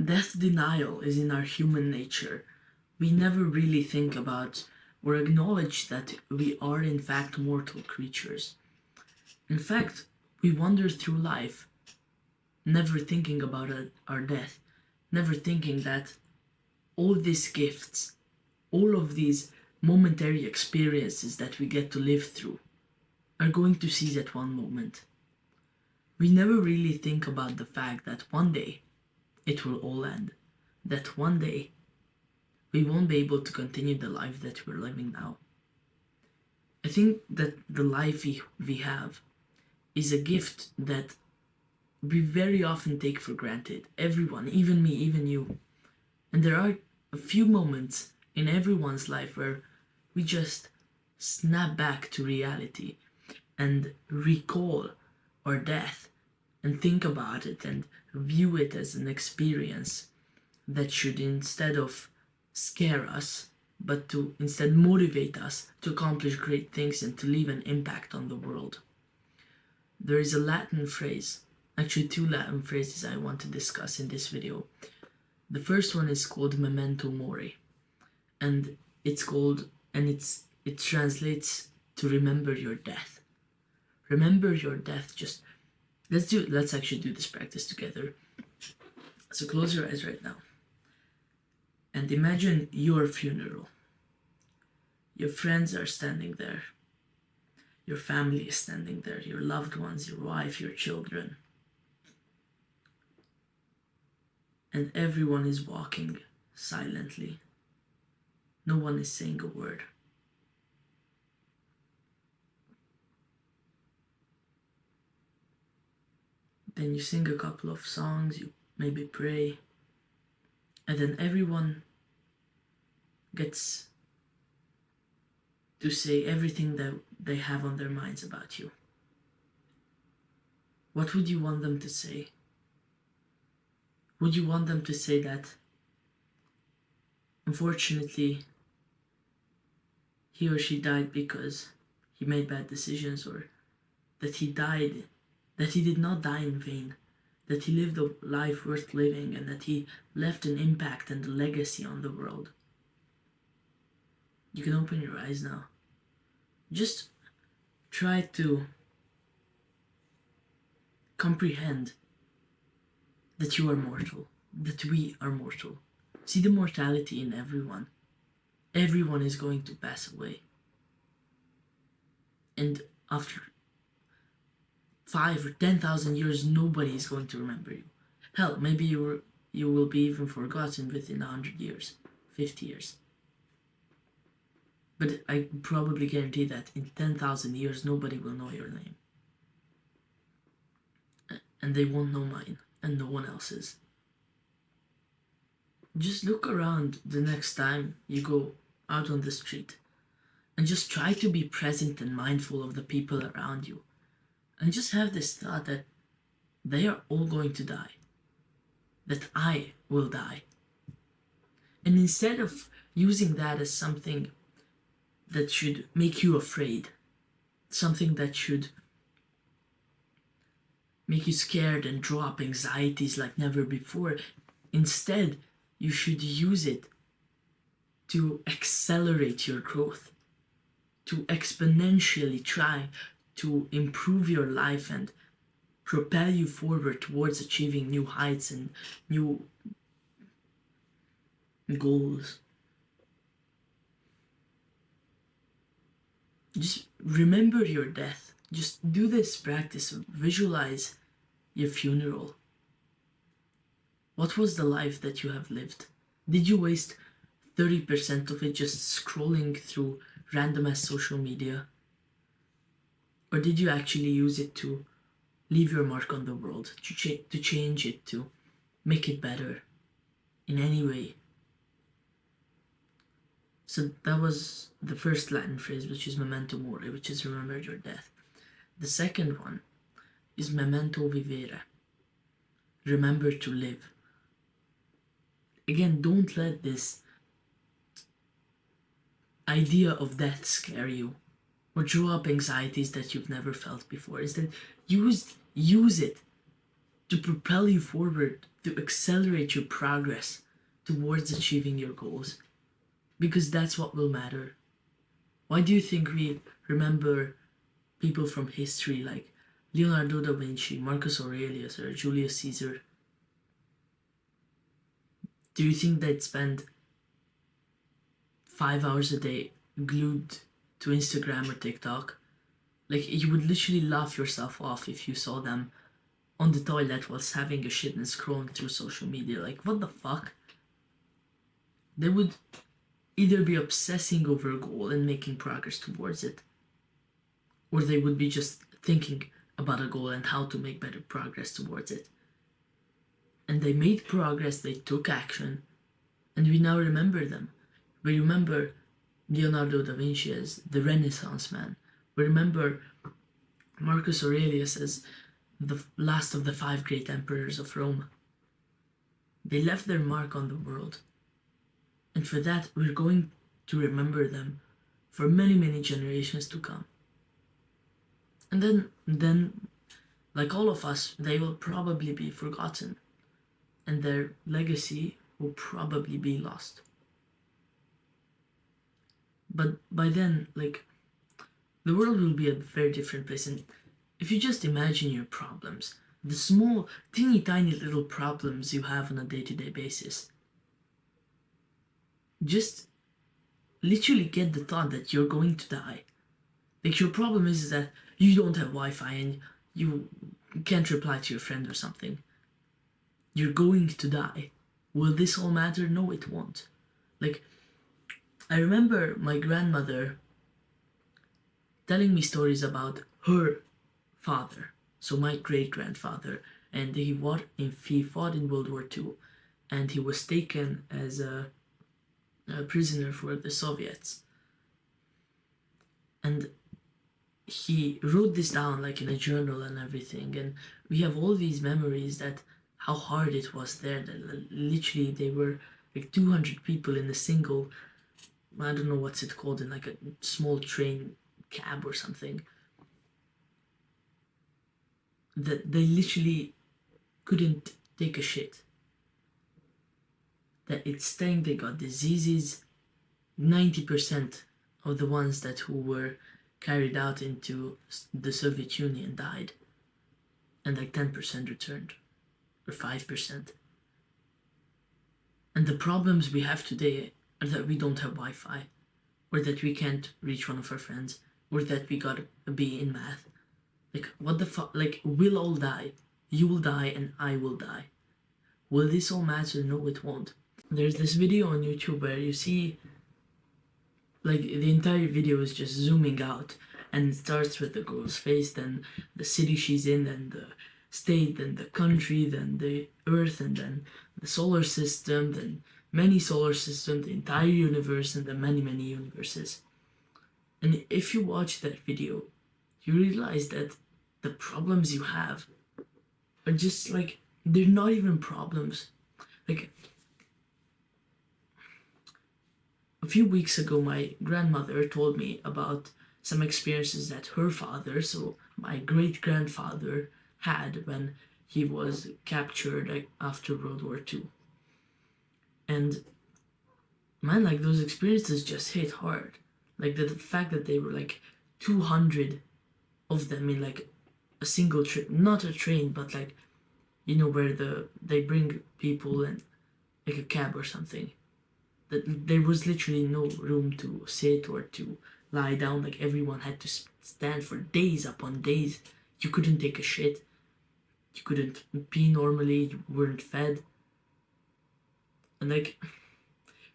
Death denial is in our human nature. We never really think about or acknowledge that we are in fact mortal creatures. In fact, we wander through life never thinking about our death, never thinking that all these gifts, all of these momentary experiences that we get to live through are going to cease at one moment. We never really think about the fact that one day it will all end, that one day we won't be able to continue the life that we're living now. I think that the life we have is a gift that we very often take for granted. Everyone, even me, even you. And there are a few moments in everyone's life where we just snap back to reality and recall our death and think about it and view it as an experience that should, instead of scare us, but to instead motivate us to accomplish great things and to leave an impact on the world. There is a Latin phrase, actually two Latin phrases I want to discuss in this video. The first one is called memento mori, and it translates to remember your death. Remember your death. Just let's actually do this practice together. So close your eyes right now and imagine your funeral. Your friends are standing there. Your family is standing there. Your loved ones, your wife, your children. And everyone is walking silently. No one is saying a word. Then you sing a couple of songs, you maybe pray, and then everyone gets to say everything that they have on their minds about you. What would you want them to say? Would you want them to say that, unfortunately, he or she died because he made bad decisions, or that he did not die in vain, that he lived a life worth living, and that he left an impact and a legacy on the world? You can open your eyes now. Just try to comprehend that you are mortal, that we are mortal. See the mortality in everyone. Everyone is going to pass away. And after 5 or 10,000 years, nobody is going to remember you. Hell, maybe you will be even forgotten within 100 years, 50 years. But I probably guarantee that in 10,000 years, nobody will know your name. And they won't know mine, and no one else's. Just look around the next time you go out on the street, and just try to be present and mindful of the people around you. And just have this thought that they are all going to die, that I will die. And instead of using that as something that should make you afraid, something that should make you scared and draw up anxieties like never before, instead you should use it to accelerate your growth, to exponentially try to improve your life and propel you forward towards achieving new heights and new goals. Just remember your death. Just do this practice. Visualize your funeral. What was the life that you have lived? Did you waste 30% of it just scrolling through random ass social media? Or did you actually use it to leave your mark on the world, to change it, to make it better in any way? So that was the first Latin phrase, which is memento mori, which is remember your death. The second one is memento vivere, remember to live. Again, don't let this idea of death scare you or draw up anxieties that you've never felt before. Instead, use it to propel you forward, to accelerate your progress towards achieving your goals. Because that's what will matter. Why do you think we remember people from history like Leonardo da Vinci, Marcus Aurelius, or Julius Caesar? Do you think they'd spend 5 hours a day glued to Instagram or TikTok? Like, you would literally laugh yourself off if you saw them on the toilet whilst having a shit and scrolling through social media. Like, what the fuck? They would either be obsessing over a goal and making progress towards it, or they would be just thinking about a goal and how to make better progress towards it. And they made progress, they took action, and we now remember them. We remember Leonardo da Vinci as the Renaissance man. We remember Marcus Aurelius as the last of the 5 great emperors of Rome. They left their mark on the world. And for that, we're going to remember them for many, many generations to come. And then, like all of us, they will probably be forgotten. And their legacy will probably be lost. But by then, like, the world will be a very different place. And if you just imagine your problems, the small, teeny tiny little problems you have on a day-to-day basis, just literally get the thought that you're going to die. Like, your problem is that you don't have Wi-Fi and you can't reply to your friend or something. You're going to die. Will this all matter? No, it won't. Like, I remember my grandmother telling me stories about her father, so my great-grandfather, and he fought in World War II, and he was taken as a prisoner for the Soviets. And he wrote this down like in a journal and everything, and we have all these memories that how hard it was there. That literally they were like 200 people in a single, I don't know what's it called, in like a small train cab or something, that they literally couldn't take a shit. That it stank, they got diseases. 90% of the ones who were carried out into the Soviet Union died, and like 10% returned, or 5%. And the problems we have today are that we don't have Wi-Fi, or that we can't reach one of our friends, or that we got a B in math. Like, what the fuck? Like, we'll all die. You will die and I will die. Will this all matter? No, it won't. There's this video on YouTube where you see, like, the entire video is just zooming out, and it starts with the girl's face, then the city she's in, then the state, then the country, then the earth, and then the solar system, then many solar systems, the entire universe, and the many, many universes. And if you watch that video, you realize that the problems you have are just like, they're not even problems. Like, a few weeks ago, my grandmother told me about some experiences that her father, so my great-grandfather, had when he was captured after World War II. And man, like, those experiences just hit hard. Like, the fact that they were like 200 of them in like a single trip, not a train, but like, you know, where they bring people in like a cab or something. That there was literally no room to sit or to lie down. Like, everyone had to stand for days upon days. You couldn't take a shit. You couldn't pee normally. You weren't fed. And like,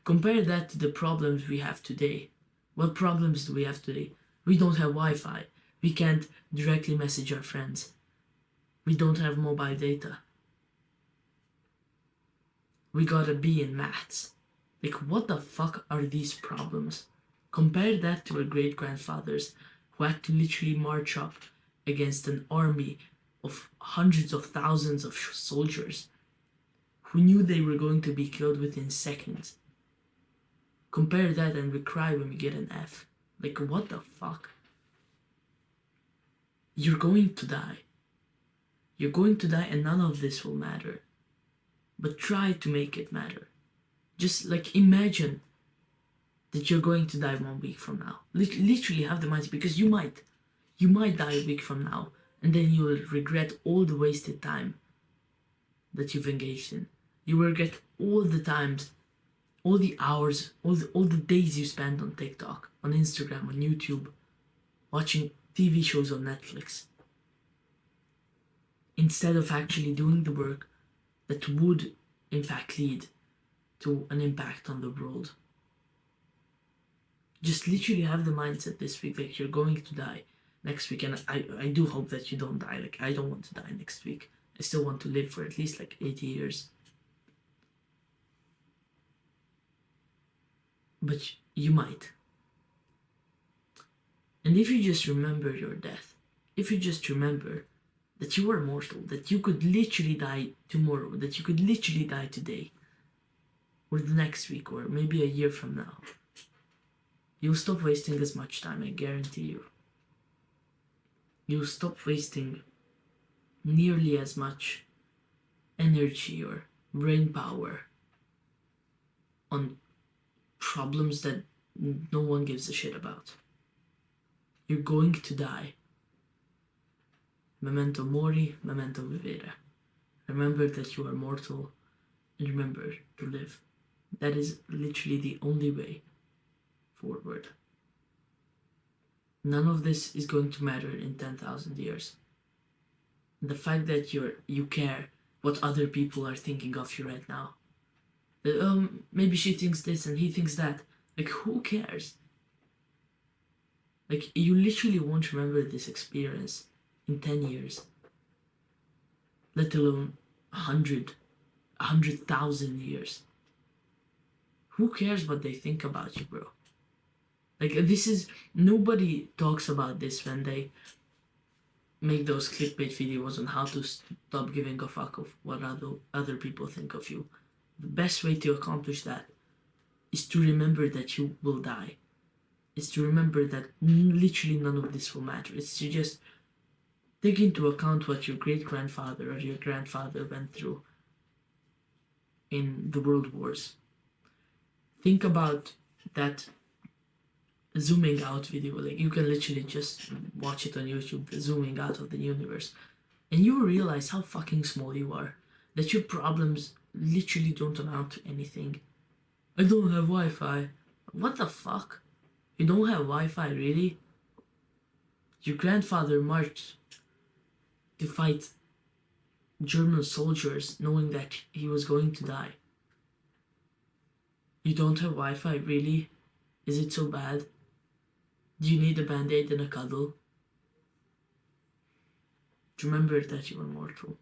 compare that to the problems we have today. What problems do we have today? We don't have Wi-Fi. We can't directly message our friends. We don't have mobile data. We got a B in maths. Like, what the fuck are these problems? Compare that to our great-grandfathers who had to literally march up against an army of hundreds of thousands of soldiers who knew they were going to be killed within seconds. Compare that and we cry when we get an F. Like, what the fuck? You're going to die. You're going to die and none of this will matter. But try to make it matter. Just like imagine that you're going to die 1 week from now. Literally have the mindset, because you might. You might die a week from now, and then you will regret all the wasted time that you've engaged in. You will regret all the times, all the hours, all the days you spent on TikTok, on Instagram, on YouTube, watching TV shows on Netflix, instead of actually doing the work that would in fact lead to an impact on the world. Just literally have the mindset this week that you're going to die next week, and I do hope that you don't die. Like, I don't want to die next week. I still want to live for at least like 80 years. But you might. And if you just remember your death, if you just remember that you are mortal, that you could literally die tomorrow, that you could literally die today, or the next week, or maybe a year from now, you'll stop wasting as much time, I guarantee you. You'll stop wasting nearly as much energy or brain power on problems that no one gives a shit about. You're going to die. Memento mori, memento vivere. Remember that you are mortal, and remember to live. That is literally the only way forward. None of this is going to matter in 10,000 years. The fact that you care what other people are thinking of you right now. That, maybe she thinks this and he thinks that. Like, who cares? Like, you literally won't remember this experience in 10 years. Let alone 100,000 years. Who cares what they think about you, bro? Like, this is, nobody talks about this when they make those clickbait videos on how to stop giving a fuck of what other people think of you. The best way to accomplish that is to remember that you will die. It's to remember that literally none of this will matter. It's to just take into account what your great-grandfather or your grandfather went through in the world wars. Think about that zooming out video. Like, you can literally just watch it on YouTube, the zooming out of the universe, and you will realize how fucking small you are. That your problems literally don't amount to anything. I don't have Wi-Fi. What the fuck? You don't have Wi-Fi, really? Your grandfather marched to fight German soldiers knowing that he was going to die. You don't have Wi-Fi, really? Is it so bad? Do you need a band-aid and a cuddle? Remember that you are mortal.